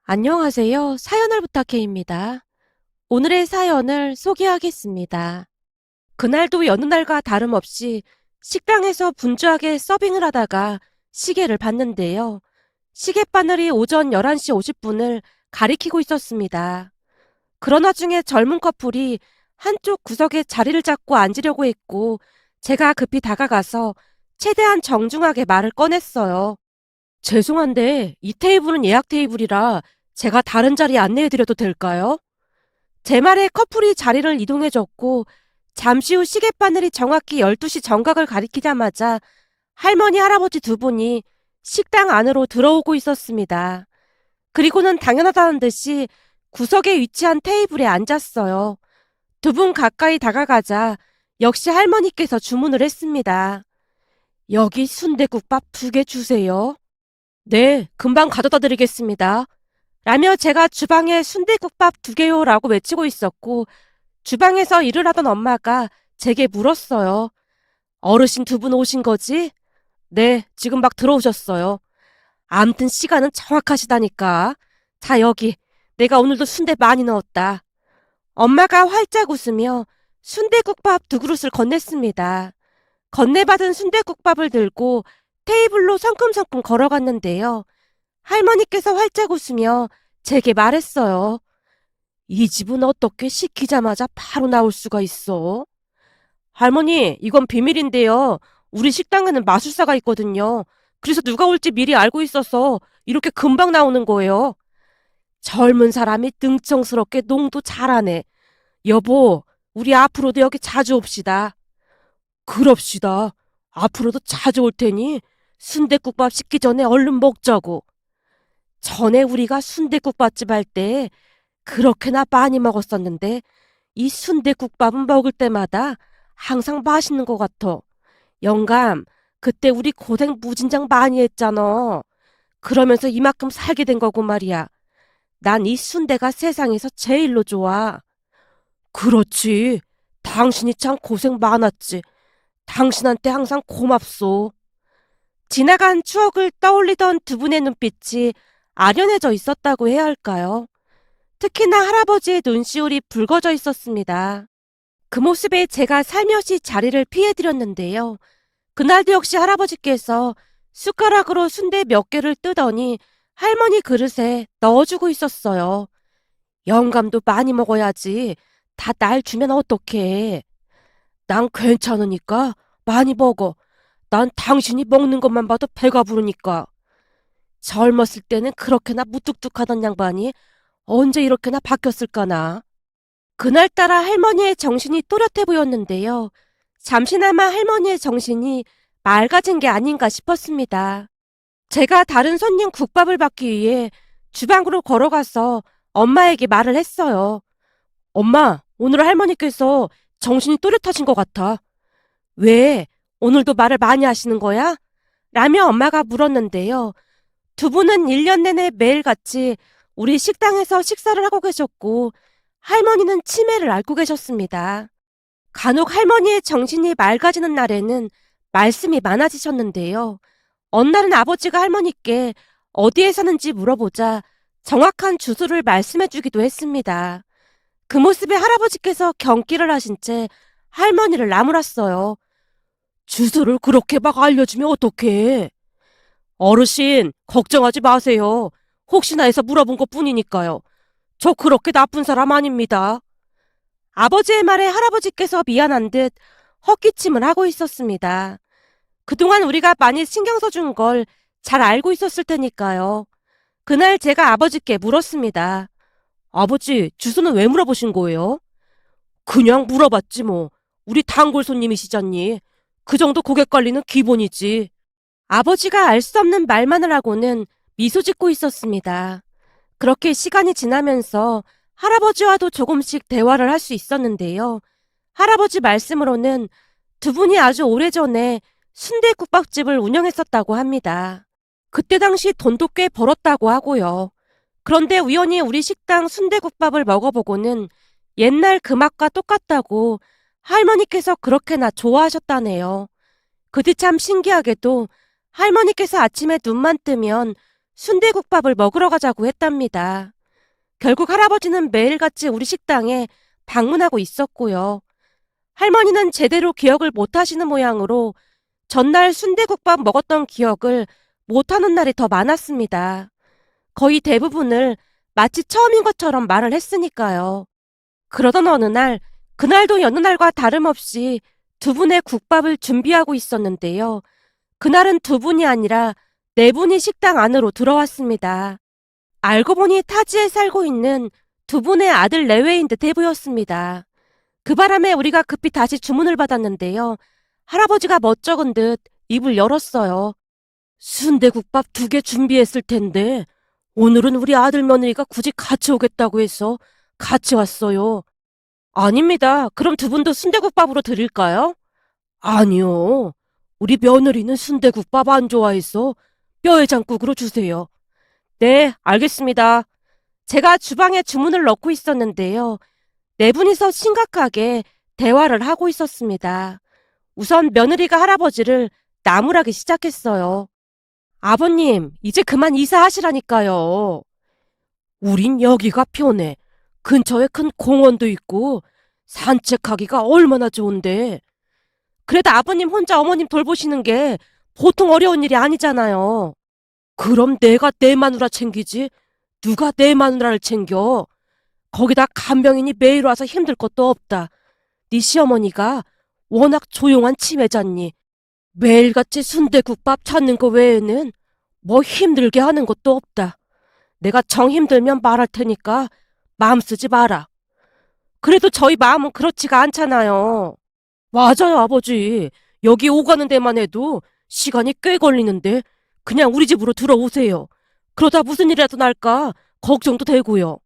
안녕하세요. 사연을 부탁해입니다. 오늘의 사연을 소개하겠습니다. 그날도 여느 날과 다름없이 식당에서 분주하게 서빙을 하다가 시계를 봤는데요. 시계바늘이 오전 11시 50분을 가리키고 있었습니다. 그런 와중에 젊은 커플이 한쪽 구석에 자리를 잡고 앉으려고 했고 제가 급히 다가가서 최대한 정중하게 말을 꺼냈어요. 죄송한데 이 테이블은 예약 테이블이라 제가 다른 자리에 안내해드려도 될까요? 제 말에 커플이 자리를 이동해줬고 잠시 후 시계바늘이 정확히 12시 정각을 가리키자마자 할머니, 할아버지 두 분이 식당 안으로 들어오고 있었습니다. 그리고는 당연하다는 듯이 구석에 위치한 테이블에 앉았어요. 두 분 가까이 다가가자 역시 할머니께서 주문을 했습니다. 여기 순댓국밥 2개 주세요. 네, 금방 가져다 드리겠습니다. 라며 제가 주방에 순댓국밥 2개요라고 외치고 있었고 주방에서 일을 하던 엄마가 제게 물었어요. 어르신 두 분 오신 거지? 네, 지금 막 들어오셨어요. 암튼 시간은 정확하시다니까. 자, 여기. 내가 오늘도 순대 많이 넣었다. 엄마가 활짝 웃으며 순댓국밥 2그릇을 건넸습니다. 건네받은 순댓국밥을 들고 테이블로 성큼성큼 걸어갔는데요. 할머니께서 활짝 웃으며 제게 말했어요. 이 집은 어떻게 시키자마자 바로 나올 수가 있어? 할머니, 이건 비밀인데요. 우리 식당에는 마술사가 있거든요. 그래서 누가 올지 미리 알고 있어서 이렇게 금방 나오는 거예요. 젊은 사람이 능청스럽게 농도 잘하네. 여보, 우리 앞으로도 여기 자주 옵시다. 그럽시다. 앞으로도 자주 올 테니 순댓국밥 식기 전에 얼른 먹자고. 전에 우리가 순댓국밥집 할 때 그렇게나 많이 먹었었는데 이 순댓국밥은 먹을 때마다 항상 맛있는 것 같아. 영감, 그때 우리 고생 무진장 많이 했잖아. 그러면서 이만큼 살게 된 거고 말이야. 난 이 순대가 세상에서 제일로 좋아. 그렇지. 당신이 참 고생 많았지. 당신한테 항상 고맙소. 지나간 추억을 떠올리던 두 분의 눈빛이 아련해져 있었다고 해야 할까요? 특히나 할아버지의 눈시울이 붉어져 있었습니다. 그 모습에 제가 살며시 자리를 피해드렸는데요. 그날도 역시 할아버지께서 숟가락으로 순대 몇 개를 뜨더니 할머니 그릇에 넣어주고 있었어요. 영감도 많이 먹어야지. 다 날 주면 어떡해. 난 괜찮으니까 많이 먹어. 난 당신이 먹는 것만 봐도 배가 부르니까. 젊었을 때는 그렇게나 무뚝뚝하던 양반이 언제 이렇게나 바뀌었을까나. 그날따라 할머니의 정신이 또렷해 보였는데요. 잠시나마 할머니의 정신이 맑아진 게 아닌가 싶었습니다. 제가 다른 손님 국밥을 받기 위해 주방으로 걸어가서 엄마에게 말을 했어요. 엄마, 오늘 할머니께서 정신이 또렷하신 것 같아. 왜? 오늘도 말을 많이 하시는 거야? 라며 엄마가 물었는데요. 두 분은 1년 내내 매일같이 우리 식당에서 식사를 하고 계셨고 할머니는 치매를 앓고 계셨습니다. 간혹 할머니의 정신이 맑아지는 날에는 말씀이 많아지셨는데요. 어느 날은 아버지가 할머니께 어디에 사는지 물어보자 정확한 주소를 말씀해 주기도 했습니다. 그 모습에 할아버지께서 경기를 하신 채 할머니를 나무랐어요. 주소를 그렇게 막 알려주면 어떡해. 어르신, 걱정하지 마세요. 혹시나 해서 물어본 것 뿐이니까요. 저 그렇게 나쁜 사람 아닙니다. 아버지의 말에 할아버지께서 미안한 듯 헛기침을 하고 있었습니다. 그동안 우리가 많이 신경 써준 걸 잘 알고 있었을 테니까요. 그날 제가 아버지께 물었습니다. 아버지, 주소는 왜 물어보신 거예요? 그냥 물어봤지 뭐. 우리 단골 손님이시잖니. 그 정도 고객 관리는 기본이지. 아버지가 알 수 없는 말만을 하고는 미소 짓고 있었습니다. 그렇게 시간이 지나면서 할아버지와도 조금씩 대화를 할 수 있었는데요. 할아버지 말씀으로는 두 분이 아주 오래전에 순대국밥집을 운영했었다고 합니다. 그때 당시 돈도 꽤 벌었다고 하고요. 그런데 우연히 우리 식당 순대국밥을 먹어보고는 옛날 그 맛과 똑같다고 할머니께서 그렇게나 좋아하셨다네요. 그뒤 참 신기하게도 할머니께서 아침에 눈만 뜨면 순대국밥을 먹으러 가자고 했답니다. 결국 할아버지는 매일같이 우리 식당에 방문하고 있었고요. 할머니는 제대로 기억을 못 하시는 모양으로 전날 순대국밥 먹었던 기억을 못하는 날이 더 많았습니다. 거의 대부분을 마치 처음인 것처럼 말을 했으니까요. 그러던 어느 날, 그날도 여느 날과 다름없이 두 분의 국밥을 준비하고 있었는데요. 그날은 두 분이 아니라 네 분이 식당 안으로 들어왔습니다. 알고 보니 타지에 살고 있는 두 분의 아들 내외인 듯해 보였습니다. 그 바람에 우리가 급히 다시 주문을 받았는데요. 할아버지가 멋쩍은 듯 입을 열었어요. 순대국밥 2개 준비했을 텐데 오늘은 우리 아들 며느리가 굳이 같이 오겠다고 해서 같이 왔어요. 아닙니다. 그럼 두 분도 순대국밥으로 드릴까요? 아니요. 우리 며느리는 순대국밥 안 좋아해서 뼈해장국으로 주세요. 네, 알겠습니다. 제가 주방에 주문을 넣고 있었는데요. 네 분이서 심각하게 대화를 하고 있었습니다. 우선 며느리가 할아버지를 나무라기 시작했어요. 아버님, 이제 그만 이사하시라니까요. 우린 여기가 편해. 근처에 큰 공원도 있고 산책하기가 얼마나 좋은데. 그래도 아버님 혼자 어머님 돌보시는 게 보통 어려운 일이 아니잖아요. 그럼 내가 내 마누라 챙기지? 누가 내 마누라를 챙겨? 거기다 간병인이 매일 와서 힘들 것도 없다. 네 시어머니가 워낙 조용한 치매잖니. 매일같이 순대국밥 찾는 거 외에는 뭐 힘들게 하는 것도 없다. 내가 정 힘들면 말할 테니까 마음 쓰지 마라. 그래도 저희 마음은 그렇지가 않잖아요. 맞아요, 아버지. 여기 오가는 데만 해도 시간이 꽤 걸리는데 그냥 우리 집으로 들어오세요. 그러다 무슨 일이라도 날까 걱정도 되고요.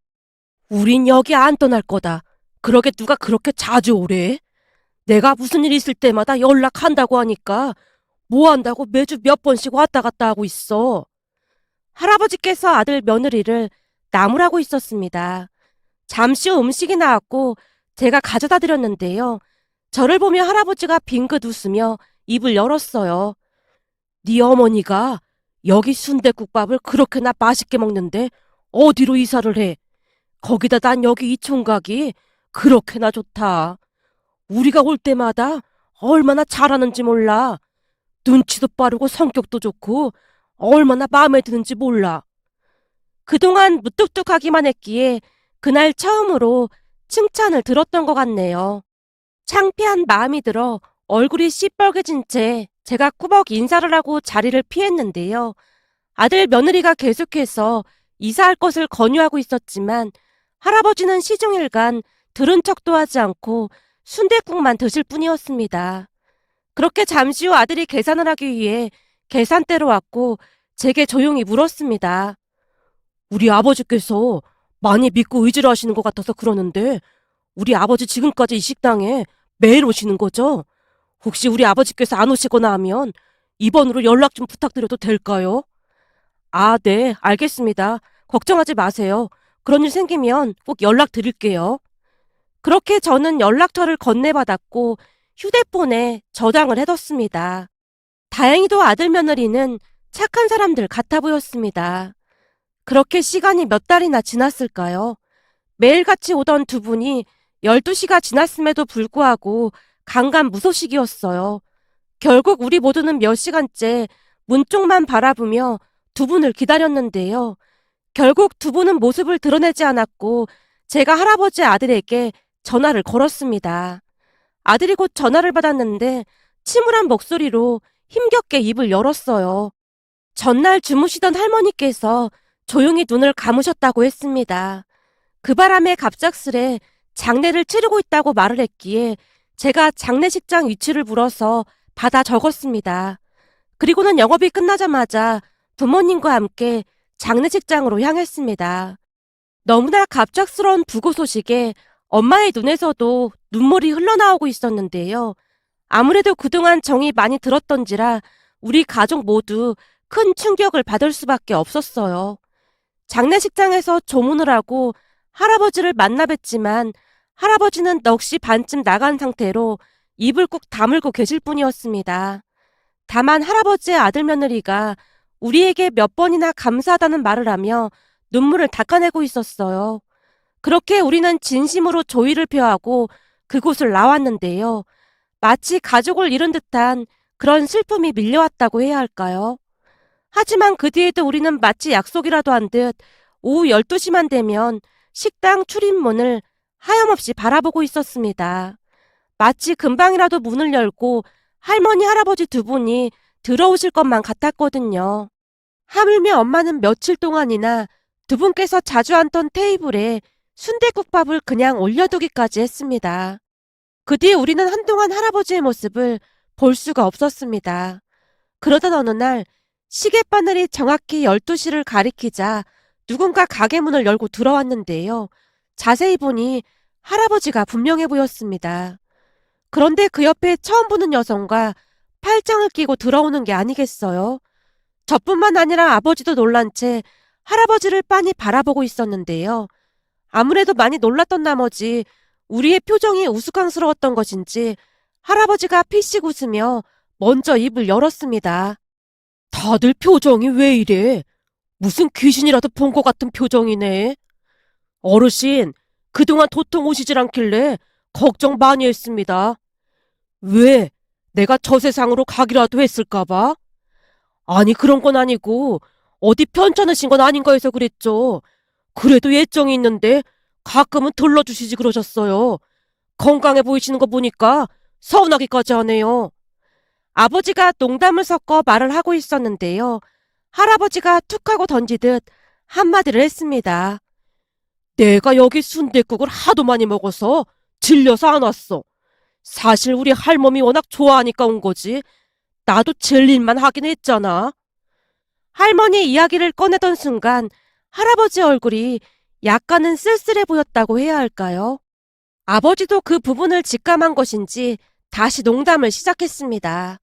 우린 여기 안 떠날 거다. 그러게 누가 그렇게 자주 오래? 내가 무슨 일 있을 때마다 연락한다고 하니까 뭐 한다고 매주 몇 번씩 왔다 갔다 하고 있어. 할아버지께서 아들 며느리를 나무라고 있었습니다. 잠시 후 음식이 나왔고 제가 가져다 드렸는데요. 저를 보며 할아버지가 빙긋 웃으며 입을 열었어요. 네 어머니가 여기 순댓국밥을 그렇게나 맛있게 먹는데 어디로 이사를 해? 거기다 난 여기 이 총각이 그렇게나 좋다. 우리가 올 때마다 얼마나 잘하는지 몰라. 눈치도 빠르고 성격도 좋고 얼마나 마음에 드는지 몰라. 그동안 무뚝뚝하기만 했기에 그날 처음으로 칭찬을 들었던 것 같네요. 창피한 마음이 들어 얼굴이 시뻘개진 채 제가 꾸벅 인사를 하고 자리를 피했는데요. 아들 며느리가 계속해서 이사할 것을 권유하고 있었지만 할아버지는 시종일관 들은 척도 하지 않고 순댓국만 드실 뿐이었습니다. 그렇게 잠시 후 아들이 계산을 하기 위해 계산대로 왔고 제게 조용히 물었습니다. 우리 아버지께서 많이 믿고 의지를 하시는 것 같아서 그러는데 우리 아버지 지금까지 이 식당에 매일 오시는 거죠? 혹시 우리 아버지께서 안 오시거나 하면 이번으로 연락 좀 부탁드려도 될까요? 아, 네, 알겠습니다. 걱정하지 마세요. 그런 일 생기면 꼭 연락드릴게요. 그렇게 저는 연락처를 건네받았고 휴대폰에 저장을 해뒀습니다. 다행히도 아들 며느리는 착한 사람들 같아 보였습니다. 그렇게 시간이 몇 달이나 지났을까요? 매일같이 오던 두 분이 12시가 지났음에도 불구하고 간간무소식이었어요. 결국 우리 모두는 몇 시간째 문 쪽만 바라보며 두 분을 기다렸는데요. 결국 두 분은 모습을 드러내지 않았고 제가 할아버지 아들에게 전화를 걸었습니다. 아들이 곧 전화를 받았는데 침울한 목소리로 힘겹게 입을 열었어요. 전날 주무시던 할머니께서 조용히 눈을 감으셨다고 했습니다. 그 바람에 갑작스레 장례를 치르고 있다고 말을 했기에 제가 장례식장 위치를 물어서 받아 적었습니다. 그리고는 영업이 끝나자마자 부모님과 함께 장례식장으로 향했습니다. 너무나 갑작스러운 부고 소식에 엄마의 눈에서도 눈물이 흘러나오고 있었는데요. 아무래도 그동안 정이 많이 들었던지라 우리 가족 모두 큰 충격을 받을 수밖에 없었어요. 장례식장에서 조문을 하고 할아버지를 만나 뵀지만 할아버지는 넋이 반쯤 나간 상태로 입을 꾹 다물고 계실 뿐이었습니다. 다만 할아버지의 아들 며느리가 우리에게 몇 번이나 감사하다는 말을 하며 눈물을 닦아내고 있었어요. 그렇게 우리는 진심으로 조의를 표하고 그곳을 나왔는데요. 마치 가족을 잃은 듯한 그런 슬픔이 밀려왔다고 해야 할까요? 하지만 그 뒤에도 우리는 마치 약속이라도 한 듯 오후 12시만 되면 식당 출입문을 하염없이 바라보고 있었습니다. 마치 금방이라도 문을 열고 할머니, 할아버지 두 분이 들어오실 것만 같았거든요. 하물며 엄마는 며칠 동안이나 두 분께서 자주 앉던 테이블에 순댓국밥을 그냥 올려두기까지 했습니다. 그 뒤에 우리는 한동안 할아버지의 모습을 볼 수가 없었습니다. 그러던 어느 날 시계바늘이 정확히 12시를 가리키자 누군가 가게 문을 열고 들어왔는데요. 자세히 보니 할아버지가 분명해 보였습니다. 그런데 그 옆에 처음 보는 여성과 팔짱을 끼고 들어오는 게 아니겠어요? 저뿐만 아니라 아버지도 놀란 채 할아버지를 빤히 바라보고 있었는데요. 아무래도 많이 놀랐던 나머지 우리의 표정이 우스꽝스러웠던 것인지 할아버지가 피식 웃으며 먼저 입을 열었습니다. 다들 표정이 왜 이래? 무슨 귀신이라도 본 것 같은 표정이네. 어르신, 그동안 도통 오시질 않길래 걱정 많이 했습니다. 왜? 내가 저 세상으로 가기라도 했을까봐? 아니, 그런 건 아니고 어디 편찮으신 건 아닌가 해서 그랬죠. 그래도 예정이 있는데 가끔은 들러주시지 그러셨어요. 건강해 보이시는 거 보니까 서운하기까지 하네요. 아버지가 농담을 섞어 말을 하고 있었는데요. 할아버지가 툭 하고 던지듯 한마디를 했습니다. 내가 여기 순댓국을 하도 많이 먹어서 질려서 안 왔어. 사실 우리 할멈이 워낙 좋아하니까 온 거지. 나도 질릴만 하긴 했잖아. 할머니 이야기를 꺼내던 순간 할아버지 얼굴이 약간은 쓸쓸해 보였다고 해야 할까요? 아버지도 그 부분을 직감한 것인지 다시 농담을 시작했습니다.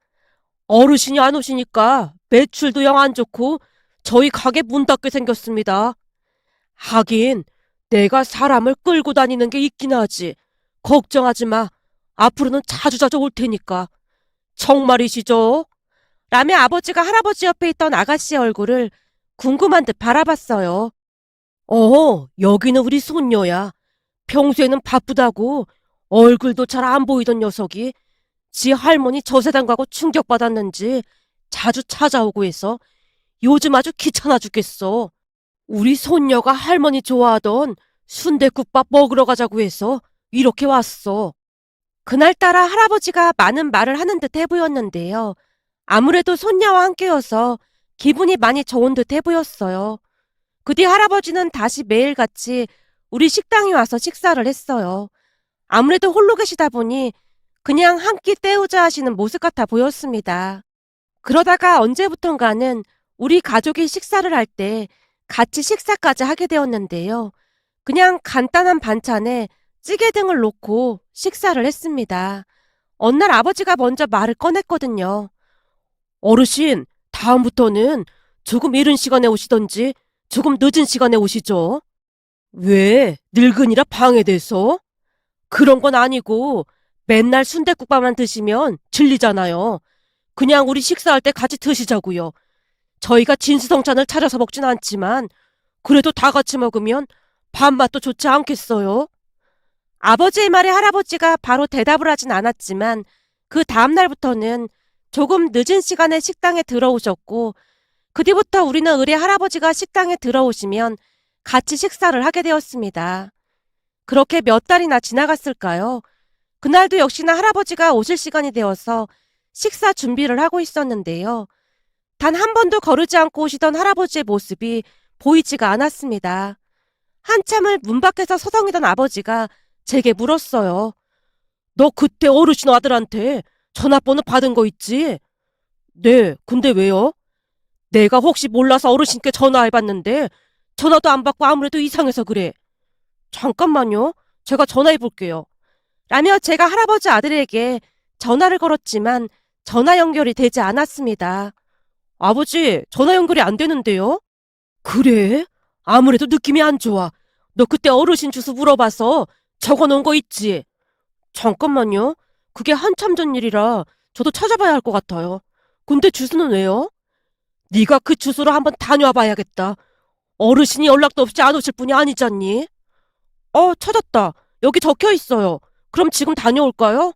어르신이 안 오시니까 매출도 영 안 좋고 저희 가게 문 닫게 생겼습니다. 하긴 내가 사람을 끌고 다니는 게 있긴 하지. 걱정하지 마. 앞으로는 자주자주 올 테니까. 정말이시죠? 라며 아버지가 할아버지 옆에 있던 아가씨의 얼굴을 궁금한 듯 바라봤어요. 여기는 우리 손녀야. 평소에는 바쁘다고 얼굴도 잘 안 보이던 녀석이 지 할머니 저세당 가고 충격받았는지 자주 찾아오고 해서 요즘 아주 귀찮아 죽겠어. 우리 손녀가 할머니 좋아하던 순댓국밥 먹으러 가자고 해서 이렇게 왔어. 그날따라 할아버지가 많은 말을 하는 듯 해 보였는데요. 아무래도 손녀와 함께여서 기분이 많이 좋은 듯 해 보였어요. 그 뒤 할아버지는 다시 매일같이 우리 식당에 와서 식사를 했어요. 아무래도 홀로 계시다 보니 그냥 한 끼 때우자 하시는 모습 같아 보였습니다. 그러다가 언제부턴가는 우리 가족이 식사를 할 때 같이 식사까지 하게 되었는데요. 그냥 간단한 반찬에 찌개 등을 놓고 식사를 했습니다. 어느 날 아버지가 먼저 말을 꺼냈거든요. 어르신, 다음부터는 조금 이른 시간에 오시던지 조금 늦은 시간에 오시죠. 왜? 늙은이라 방해돼서? 그런 건 아니고 맨날 순댓국밥만 드시면 질리잖아요. 그냥 우리 식사할 때 같이 드시자고요. 저희가 진수성찬을 차려서 먹진 않지만 그래도 다 같이 먹으면 밥맛도 좋지 않겠어요? 아버지의 말에 할아버지가 바로 대답을 하진 않았지만 그 다음날부터는 조금 늦은 시간에 식당에 들어오셨고 그 뒤부터 우리는 의례 할아버지가 식당에 들어오시면 같이 식사를 하게 되었습니다. 그렇게 몇 달이나 지나갔을까요? 그날도 역시나 할아버지가 오실 시간이 되어서 식사 준비를 하고 있었는데요. 단 한 번도 거르지 않고 오시던 할아버지의 모습이 보이지가 않았습니다. 한참을 문 밖에서 서성이던 아버지가 제게 물었어요. 너 그때 어르신 아들한테 전화번호 받은 거 있지? 네, 근데 왜요? 내가 혹시 몰라서 어르신께 전화해봤는데 전화도 안 받고 아무래도 이상해서 그래. 잠깐만요. 제가 전화해볼게요. 라며 제가 할아버지 아들에게 전화를 걸었지만 전화 연결이 되지 않았습니다. 아버지, 전화 연결이 안 되는데요? 그래? 아무래도 느낌이 안 좋아. 너 그때 어르신 주소 물어봐서 적어놓은 거 있지? 잠깐만요. 그게 한참 전 일이라 저도 찾아봐야 할 것 같아요. 근데 주소는 왜요? 네가 그 주소로 한번 다녀와 봐야겠다. 어르신이 연락도 없이 안 오실 분이 아니잖니? 찾았다. 여기 적혀 있어요. 그럼 지금 다녀올까요?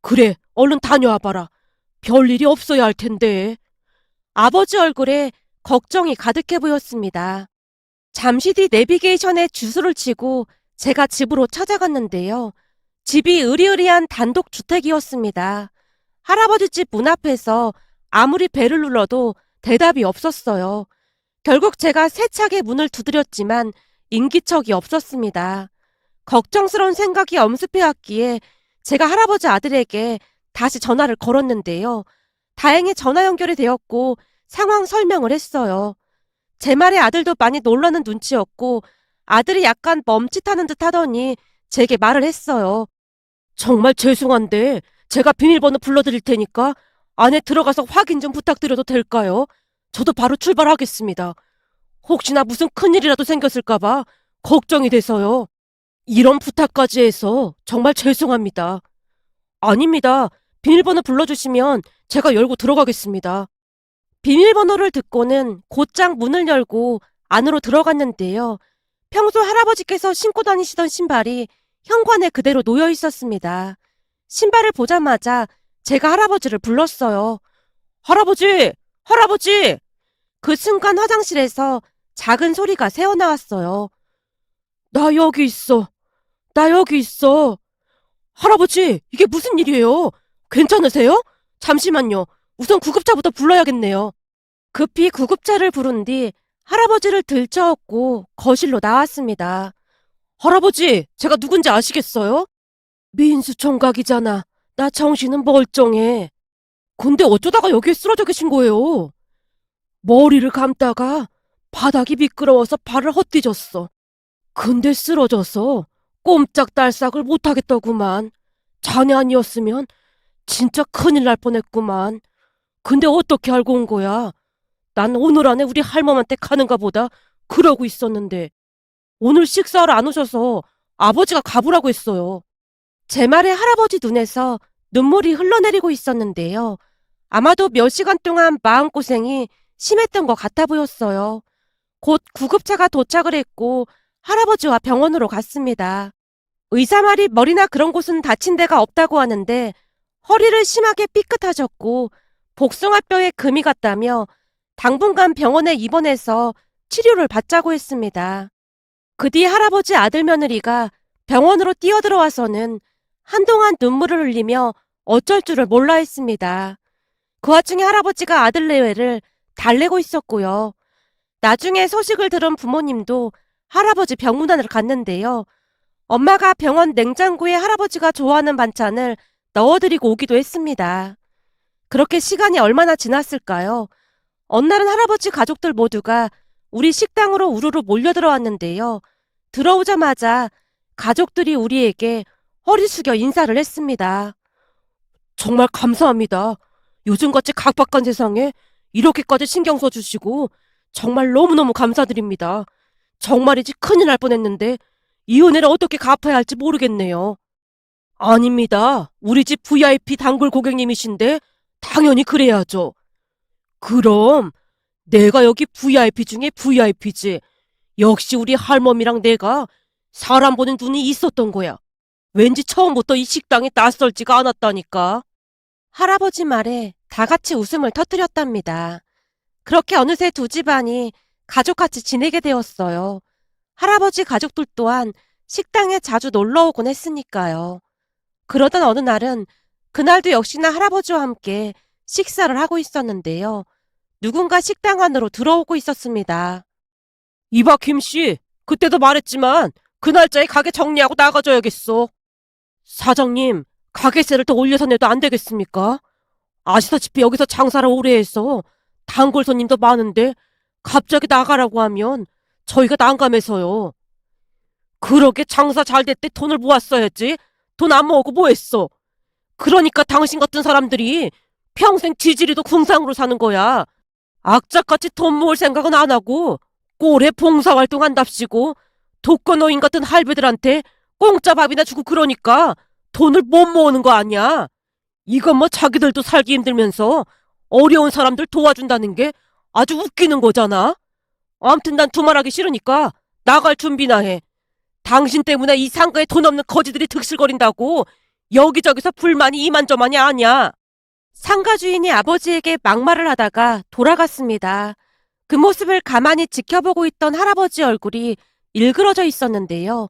그래, 얼른 다녀와 봐라. 별일이 없어야 할 텐데. 아버지 얼굴에 걱정이 가득해 보였습니다. 잠시 뒤 내비게이션에 주소를 치고 제가 집으로 찾아갔는데요. 집이 으리으리한 단독 주택이었습니다. 할아버지 집 문 앞에서 아무리 벨을 눌러도 대답이 없었어요. 결국 제가 세차게 문을 두드렸지만 인기척이 없었습니다. 걱정스러운 생각이 엄습해왔기에 제가 할아버지 아들에게 다시 전화를 걸었는데요. 다행히 전화 연결이 되었고 상황 설명을 했어요. 제 말에 아들도 많이 놀라는 눈치였고 아들이 약간 멈칫하는 듯 하더니 제게 말을 했어요. 정말 죄송한데 제가 비밀번호 불러드릴 테니까 안에 들어가서 확인 좀 부탁드려도 될까요? 저도 바로 출발하겠습니다. 혹시나 무슨 큰일이라도 생겼을까봐 걱정이 돼서요. 이런 부탁까지 해서 정말 죄송합니다. 아닙니다. 비밀번호 불러주시면 제가 열고 들어가겠습니다. 비밀번호를 듣고는 곧장 문을 열고 안으로 들어갔는데요. 평소 할아버지께서 신고 다니시던 신발이 현관에 그대로 놓여 있었습니다. 신발을 보자마자 제가 할아버지를 불렀어요. 할아버지! 할아버지! 그 순간 화장실에서 작은 소리가 새어나왔어요. 나 여기 있어. 나 여기 있어. 할아버지, 이게 무슨 일이에요? 괜찮으세요? 잠시만요. 우선 구급차부터 불러야겠네요. 급히 구급차를 부른 뒤 할아버지를 들쳐업고 거실로 나왔습니다. 할아버지, 제가 누군지 아시겠어요? 민수 총각이잖아. 나 정신은 멀쩡해. 근데 어쩌다가 여기에 쓰러져 계신 거예요? 머리를 감다가 바닥이 미끄러워서 발을 헛디뎠어. 근데 쓰러져서 꼼짝달싹을 못하겠더구만. 자네 아니었으면 진짜 큰일 날 뻔했구만. 근데 어떻게 알고 온 거야? 난 오늘 안에 우리 할멈한테 가는가 보다 그러고 있었는데 오늘 식사하러 안 오셔서 아버지가 가보라고 했어요. 제 말에 할아버지 눈에서 눈물이 흘러내리고 있었는데요. 아마도 몇 시간 동안 마음고생이 심했던 것 같아 보였어요. 곧 구급차가 도착을 했고 할아버지와 병원으로 갔습니다. 의사 말이 머리나 그런 곳은 다친 데가 없다고 하는데 허리를 심하게 삐끗하셨고 복숭아뼈에 금이 갔다며 당분간 병원에 입원해서 치료를 받자고 했습니다. 그 뒤 할아버지 아들 며느리가 병원으로 뛰어들어와서는 한동안 눈물을 흘리며 어쩔 줄을 몰라 했습니다. 그 와중에 할아버지가 아들 내외를 달래고 있었고요. 나중에 소식을 들은 부모님도 할아버지 병문안을 갔는데요. 엄마가 병원 냉장고에 할아버지가 좋아하는 반찬을 넣어드리고 오기도 했습니다. 그렇게 시간이 얼마나 지났을까요? 어느 날은 할아버지 가족들 모두가 우리 식당으로 우르르 몰려들어왔는데요. 들어오자마자 가족들이 우리에게 허리 숙여 인사를 했습니다. 정말 감사합니다. 요즘같이 각박한 세상에 이렇게까지 신경 써주시고 정말 너무너무 감사드립니다. 정말이지 큰일 날 뻔했는데 이 은혜를 어떻게 갚아야 할지 모르겠네요. 아닙니다. 우리 집 VIP 단골 고객님이신데 당연히 그래야죠. 그럼 내가 여기 VIP 중에 VIP지. 역시 우리 할멈이랑 내가 사람 보는 눈이 있었던 거야. 왠지 처음부터 이 식당에 낯설지가 않았다니까. 할아버지 말에 다 같이 웃음을 터뜨렸답니다. 그렇게 어느새 두 집안이 가족같이 지내게 되었어요. 할아버지 가족들 또한 식당에 자주 놀러 오곤 했으니까요. 그러던 어느 날은 그날도 역시나 할아버지와 함께 식사를 하고 있었는데요. 누군가 식당 안으로 들어오고 있었습니다. 이봐 김씨, 그때도 말했지만 그 날짜에 가게 정리하고 나가줘야겠어. 사장님, 가게세를 더 올려서 내도 안 되겠습니까? 아시다시피 여기서 장사를 오래 해서 단골 손님도 많은데 갑자기 나가라고 하면 저희가 난감해서요. 그러게 장사 잘 될 때 돈을 모았어야지. 돈 안 모으고 뭐 했어? 그러니까 당신 같은 사람들이 평생 지지리도 궁상으로 사는 거야. 악착같이 돈 모을 생각은 안 하고 꼴에 봉사활동 한답시고 독거노인 같은 할배들한테 공짜 밥이나 주고 그러니까 돈을 못 모으는 거 아니야. 이건 뭐 자기들도 살기 힘들면서 어려운 사람들 도와준다는 게 아주 웃기는 거잖아. 아무튼 난 두말하기 싫으니까 나갈 준비나 해. 당신 때문에 이 상가에 돈 없는 거지들이 득실거린다고 여기저기서 불만이 이만저만이 아니야. 상가 주인이 아버지에게 막말을 하다가 돌아갔습니다. 그 모습을 가만히 지켜보고 있던 할아버지 얼굴이 일그러져 있었는데요.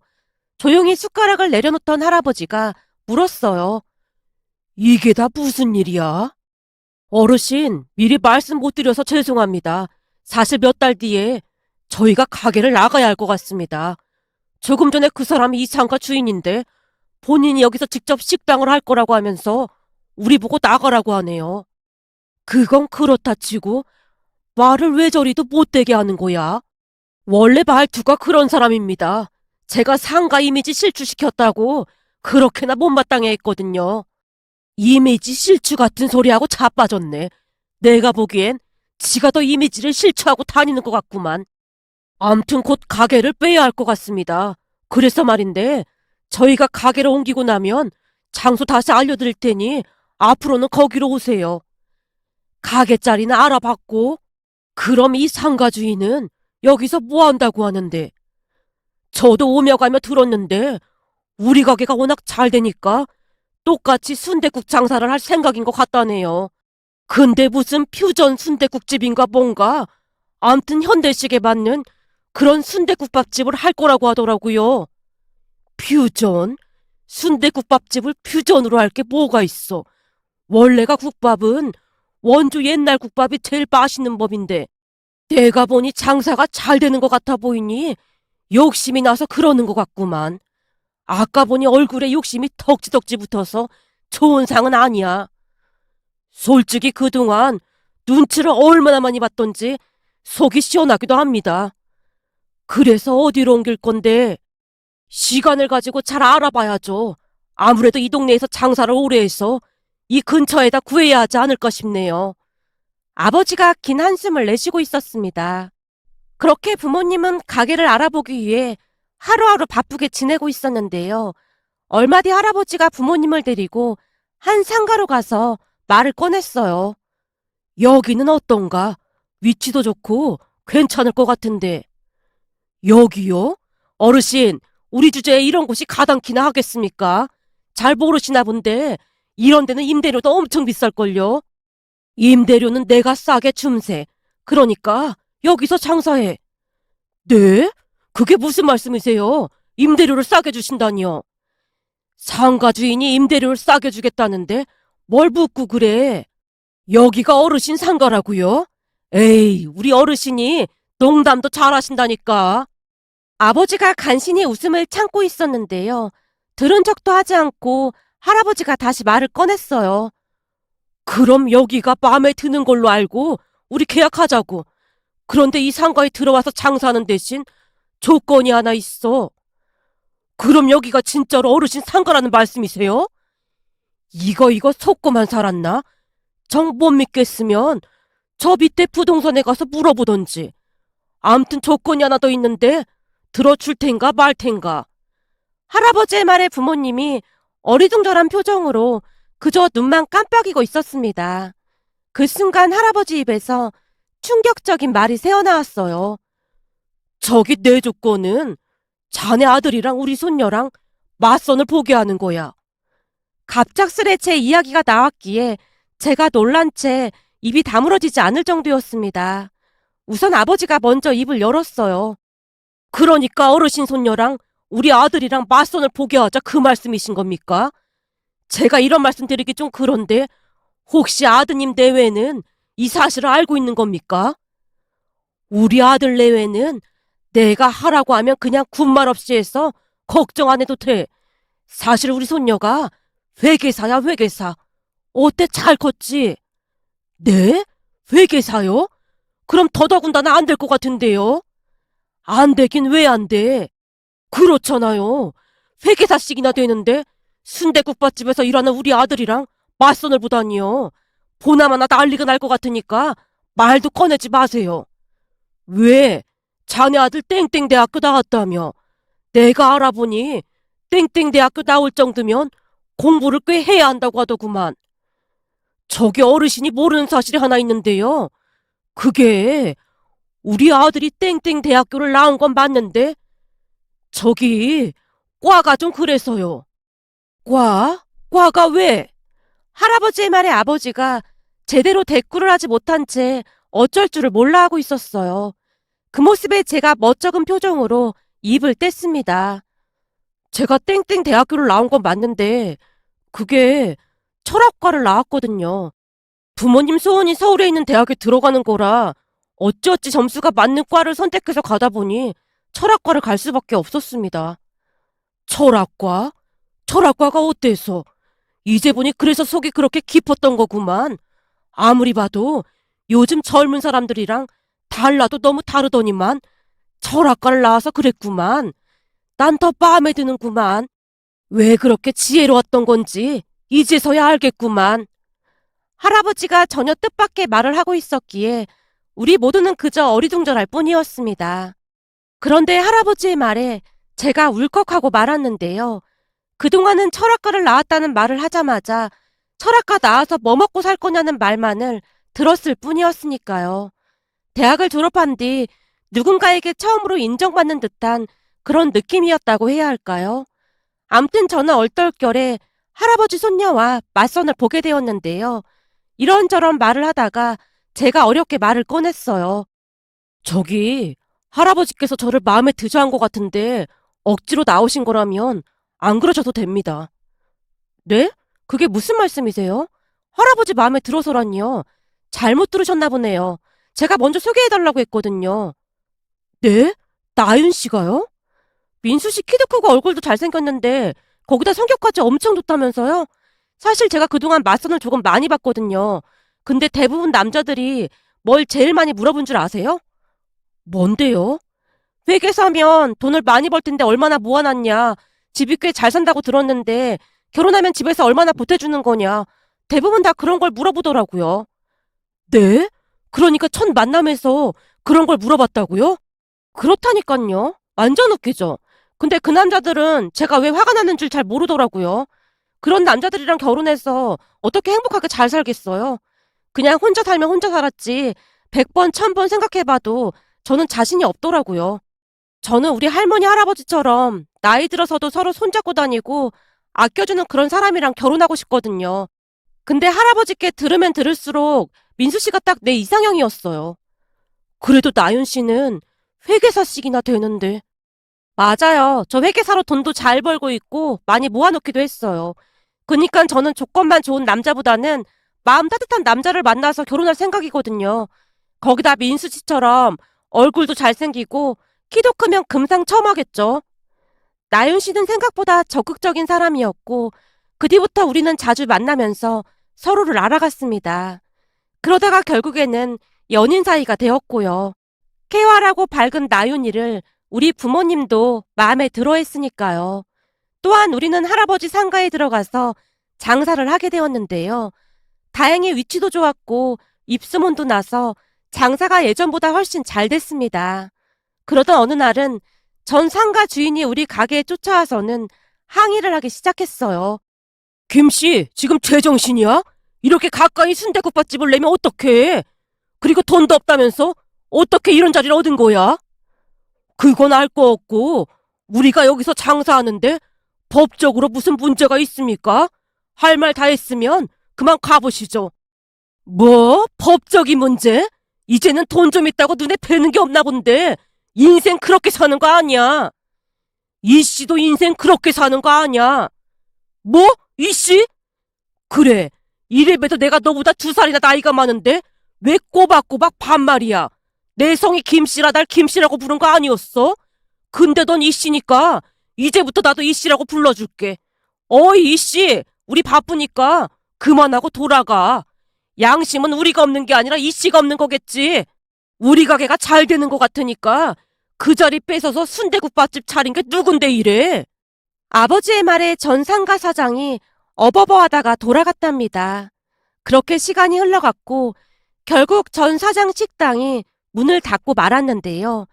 조용히 숟가락을 내려놓던 할아버지가 물었어요. 이게 다 무슨 일이야? 어르신, 미리 말씀 못 드려서 죄송합니다. 사실 몇 달 뒤에 저희가 가게를 나가야 할 것 같습니다. 조금 전에 그 사람이 이 상가 주인인데 본인이 여기서 직접 식당을 할 거라고 하면서 우리 보고 나가라고 하네요. 그건 그렇다 치고 말을 왜 저리도 못되게 하는 거야? 원래 말투가 그런 사람입니다. 제가 상가 이미지 실추시켰다고 그렇게나 못마땅해 했거든요. 이미지 실추 같은 소리하고 자빠졌네. 내가 보기엔 지가 더 이미지를 실추하고 다니는 것 같구만. 암튼 곧 가게를 빼야 할 것 같습니다. 그래서 말인데 저희가 가게를 옮기고 나면 장소 다시 알려드릴 테니 앞으로는 거기로 오세요. 가게 자리는 알아봤고 그럼 이 상가 주인은 여기서 뭐 한다고 하는데? 저도 오며 가며 들었는데 우리 가게가 워낙 잘 되니까 똑같이 순댓국 장사를 할 생각인 것 같다네요. 근데 무슨 퓨전 순댓국집인가 뭔가 암튼 현대식에 맞는 그런 순댓국밥집을 할 거라고 하더라고요. 퓨전? 순댓국밥집을 퓨전으로 할 게 뭐가 있어? 원래가 국밥은 원조 옛날 국밥이 제일 맛있는 법인데 내가 보니 장사가 잘 되는 것 같아 보이니 욕심이 나서 그러는 것 같구만. 아까 보니 얼굴에 욕심이 덕지덕지 붙어서 좋은 상은 아니야. 솔직히 그동안 눈치를 얼마나 많이 봤던지 속이 시원하기도 합니다. 그래서 어디로 옮길 건데 시간을 가지고 잘 알아봐야죠. 아무래도 이 동네에서 장사를 오래 해서 이 근처에다 구해야 하지 않을까 싶네요. 아버지가 긴 한숨을 내쉬고 있었습니다. 그렇게 부모님은 가게를 알아보기 위해 하루하루 바쁘게 지내고 있었는데요. 얼마 뒤 할아버지가 부모님을 데리고 한 상가로 가서 말을 꺼냈어요. 여기는 어떤가? 위치도 좋고 괜찮을 것 같은데. 여기요? 어르신, 우리 주제에 이런 곳이 가당키나 하겠습니까? 잘 모르시나 본데 이런 데는 임대료도 엄청 비쌀걸요? 임대료는 내가 싸게 줌세. 그러니까 여기서 장사해. 네? 그게 무슨 말씀이세요? 임대료를 싸게 주신다니요? 상가 주인이 임대료를 싸게 주겠다는데 뭘 묻고 그래? 여기가 어르신 상가라고요? 에이, 우리 어르신이 농담도 잘하신다니까. 아버지가 간신히 웃음을 참고 있었는데요. 들은 척도 하지 않고 할아버지가 다시 말을 꺼냈어요. 그럼 여기가 마음에 드는 걸로 알고 우리 계약하자고. 그런데 이 상가에 들어와서 장사하는 대신 조건이 하나 있어. 그럼 여기가 진짜로 어르신 상가라는 말씀이세요? 이거 속고만 살았나? 정 못 믿겠으면 저 밑에 부동산에 가서 물어보던지. 암튼 조건이 하나 더 있는데 들어줄 텐가 말 텐가. 할아버지의 말에 부모님이 어리둥절한 표정으로 그저 눈만 깜빡이고 있었습니다. 그 순간 할아버지 입에서 충격적인 말이 새어나왔어요. 저기 내 조건은 자네 아들이랑 우리 손녀랑 맞선을 보게 하는 거야. 갑작스레 제 이야기가 나왔기에 제가 놀란 채 입이 다물어지지 않을 정도였습니다. 우선 아버지가 먼저 입을 열었어요. 그러니까 어르신 손녀랑 우리 아들이랑 맞선을 보게 하자 그 말씀이신 겁니까? 제가 이런 말씀 드리기 좀 그런데 혹시 아드님 내외는 이 사실을 알고 있는 겁니까? 우리 아들 내외는 내가 하라고 하면 그냥 군말 없이 해서 걱정 안 해도 돼. 사실 우리 손녀가 회계사야 회계사. 어때 잘 컸지? 네? 회계사요? 그럼 더더군다나 안 될 것 같은데요? 안 되긴 왜 안 돼? 그렇잖아요. 회계사씩이나 되는데 순댓국밥집에서 일하는 우리 아들이랑 맞선을 보다니요. 보나마나 난리가 날 것 같으니까 말도 꺼내지 마세요. 왜? 자네 아들 땡땡대학교 나왔다며. 내가 알아보니 땡땡대학교 나올 정도면 공부를 꽤 해야 한다고 하더구만. 저기 어르신이 모르는 사실이 하나 있는데요. 그게 우리 아들이 땡땡 대학교를 나온 건 맞는데 저기 과가 좀 그래서요. 과? 과가 왜? 할아버지의 말에 아버지가 제대로 대꾸를 하지 못한 채 어쩔 줄을 몰라 하고 있었어요. 그 모습에 제가 멋쩍은 표정으로 입을 뗐습니다. 제가 땡땡 대학교를 나온 건 맞는데 그게 철학과를 나왔거든요. 부모님 소원이 서울에 있는 대학에 들어가는 거라 어찌어찌 점수가 맞는 과를 선택해서 가다 보니 철학과를 갈 수밖에 없었습니다. 철학과? 철학과가 어때서? 이제 보니 그래서 속이 그렇게 깊었던 거구만. 아무리 봐도 요즘 젊은 사람들이랑 달라도 너무 다르더니만 철학과를 나와서 그랬구만. 난 더 마음에 드는구만. 왜 그렇게 지혜로웠던 건지 이제서야 알겠구만. 할아버지가 전혀 뜻밖의 말을 하고 있었기에 우리 모두는 그저 어리둥절할 뿐이었습니다. 그런데 할아버지의 말에 제가 울컥하고 말았는데요. 그동안은 철학과를 나왔다는 말을 하자마자 철학과 나와서 뭐 먹고 살 거냐는 말만을 들었을 뿐이었으니까요. 대학을 졸업한 뒤 누군가에게 처음으로 인정받는 듯한 그런 느낌이었다고 해야 할까요? 암튼 저는 얼떨결에 할아버지 손녀와 맞선을 보게 되었는데요. 이런저런 말을 하다가 제가 어렵게 말을 꺼냈어요. 저기 할아버지께서 저를 마음에 드셔한 것 같은데 억지로 나오신 거라면 안 그러셔도 됩니다. 네? 그게 무슨 말씀이세요? 할아버지 마음에 들어서라니요. 잘못 들으셨나 보네요. 제가 먼저 소개해달라고 했거든요. 네? 나윤 씨가요? 민수 씨 키도 크고 얼굴도 잘생겼는데 거기다 성격까지 엄청 좋다면서요? 사실 제가 그동안 맞선을 조금 많이 봤거든요. 근데 대부분 남자들이 뭘 제일 많이 물어본 줄 아세요? 뭔데요? 회계사면 돈을 많이 벌 텐데 얼마나 모아놨냐. 집이 꽤 잘 산다고 들었는데 결혼하면 집에서 얼마나 보태주는 거냐. 대부분 다 그런 걸 물어보더라고요. 네? 그러니까 첫 만남에서 그런 걸 물어봤다고요? 그렇다니깐요. 완전 웃기죠. 근데 그 남자들은 제가 왜 화가 나는 줄 잘 모르더라고요. 그런 남자들이랑 결혼해서 어떻게 행복하게 잘 살겠어요? 그냥 혼자 살면 혼자 살았지 100번, 1000번 생각해봐도 저는 자신이 없더라고요. 저는 우리 할머니, 할아버지처럼 나이 들어서도 서로 손잡고 다니고 아껴주는 그런 사람이랑 결혼하고 싶거든요. 근데 할아버지께 들으면 들을수록 민수 씨가 딱 내 이상형이었어요. 그래도 나윤 씨는 회계사씩이나 되는데. 맞아요. 저 회계사로 돈도 잘 벌고 있고 많이 모아놓기도 했어요. 그니까 저는 조건만 좋은 남자보다는 마음 따뜻한 남자를 만나서 결혼할 생각이거든요. 거기다 민수 씨처럼 얼굴도 잘생기고 키도 크면 금상첨화겠죠. 나윤 씨는 생각보다 적극적인 사람이었고 그 뒤부터 우리는 자주 만나면서 서로를 알아갔습니다. 그러다가 결국에는 연인 사이가 되었고요. 쾌활하고 밝은 나윤이를 우리 부모님도 마음에 들어 했으니까요. 또한 우리는 할아버지 상가에 들어가서 장사를 하게 되었는데요. 다행히 위치도 좋았고 입소문도 나서 장사가 예전보다 훨씬 잘 됐습니다. 그러던 어느 날은 전 상가 주인이 우리 가게에 쫓아와서는 항의를 하기 시작했어요. 김씨, 지금 제정신이야? 이렇게 가까이 순댓국밥집을 내면 어떡해? 그리고 돈도 없다면서? 어떻게 이런 자리를 얻은 거야? 그건 알 거 없고 우리가 여기서 장사하는데 법적으로 무슨 문제가 있습니까? 할 말 다 했으면 그만 가보시죠. 뭐? 법적인 문제? 이제는 돈 좀 있다고 눈에 뵈는 게 없나 본데 인생 그렇게 사는 거 아니야. 이 씨도 인생 그렇게 사는 거 아니야. 뭐? 이 씨? 그래. 이래봬도 내가 너보다 2살이나 나이가 많은데 왜 꼬박꼬박 반말이야. 내 성이 김씨라 날 김씨라고 부른 거 아니었어? 근데 넌 이씨니까 이제부터 나도 이씨라고 불러줄게. 어이 이씨, 우리 바쁘니까 그만하고 돌아가. 양심은 우리가 없는 게 아니라 이씨가 없는 거겠지. 우리 가게가 잘 되는 것 같으니까 그 자리 뺏어서 순대국밥집 차린 게 누군데 이래. 아버지의 말에 전 상가 사장이 어버버하다가 돌아갔답니다. 그렇게 시간이 흘러갔고 결국 전 사장 식당이 문을 닫고 말았는데요.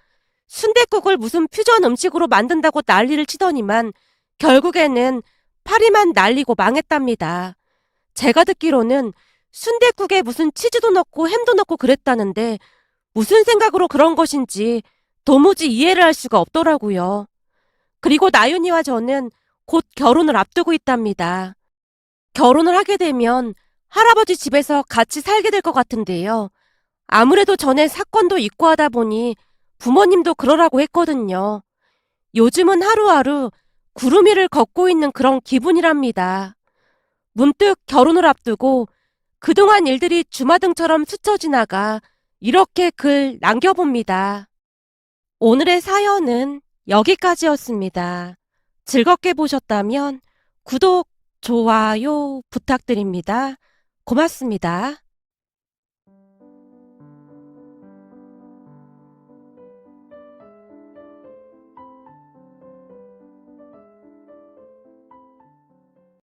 순댓국을 무슨 퓨전 음식으로 만든다고 난리를 치더니만 결국에는 파리만 날리고 망했답니다. 제가 듣기로는 순댓국에 무슨 치즈도 넣고 햄도 넣고 그랬다는데 무슨 생각으로 그런 것인지 도무지 이해를 할 수가 없더라고요. 그리고 나윤이와 저는 곧 결혼을 앞두고 있답니다. 결혼을 하게 되면 할아버지 집에서 같이 살게 될 것 같은데요. 아무래도 전에 사건도 있고 하다 보니 부모님도 그러라고 했거든요. 요즘은 하루하루 구름 위를 걷고 있는 그런 기분이랍니다. 문득 결혼을 앞두고 그동안 일들이 주마등처럼 스쳐 지나가 이렇게 글 남겨봅니다. 오늘의 사연은 여기까지였습니다. 즐겁게 보셨다면 구독, 좋아요 부탁드립니다. 고맙습니다.